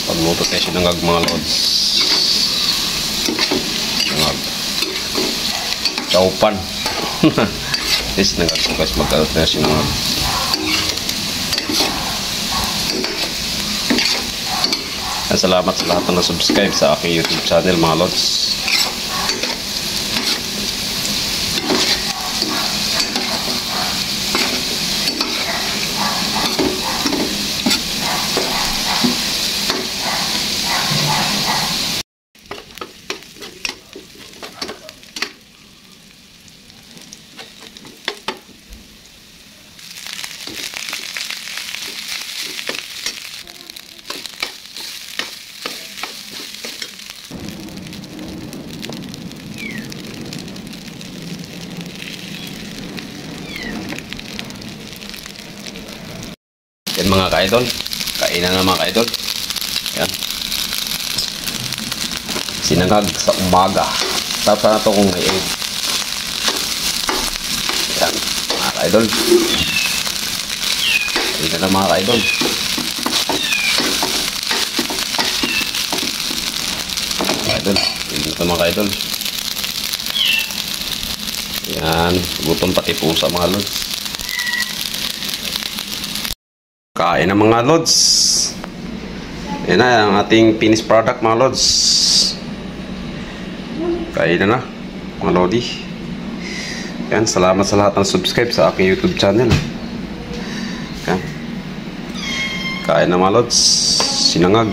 Pagluto tayo sinangag mga lods. Sinangag. Chaupan. This sinangag ko guys, magkalot na sinangag. Salamat sa lahat na subscribe sa aking YouTube channel mga lods. Yan mga ka-idol, kainan na mga ka-idol. Yan, sinangag sa umaga. Tapos na ito kung may egg. Yan mga ka-idol, kainan na mga ka-idol. Ka-idol, kainan ito mga ka-idol. Yan, gutom pati po sa mga lods. Kain ng mga lods. Yan na ang ating finished product mga lods. Kain na mga lodi. Yan, salamat sa lahat ng subscribe sa aking YouTube channel. Yan. Kain na mga lods. Sinangag,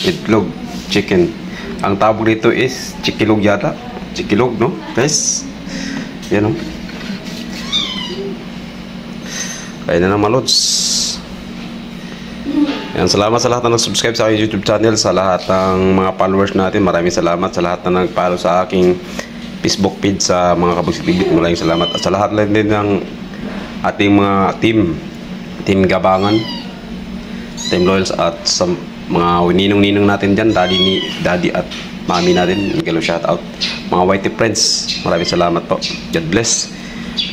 itlog, chicken. Ang tawag dito is chikilog yata. Chikilog, no guys? Yan o. Kain na mga lods. Yan, salamat sa lahat na nag-subscribe sa aking YouTube channel, sa lahat ng mga followers natin. Maraming salamat sa lahat na nag-follow sa aking Facebook page sa mga Kabugsik TV. Maraming salamat. At sa lahat din ng ating mga team Gabangan, team Loyals, at sa mga ninong-ninong natin dyan, daddy at mami natin. Miguel, shout out. Mga whitey friends, maraming salamat po. God bless.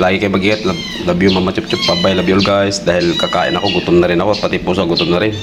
Lagi kayo mag-iingat. Love you mama chup chup. Bye bye. Love you all guys. Dahil kakain ako, gutom na rin ako. Pati puso gutom na rin.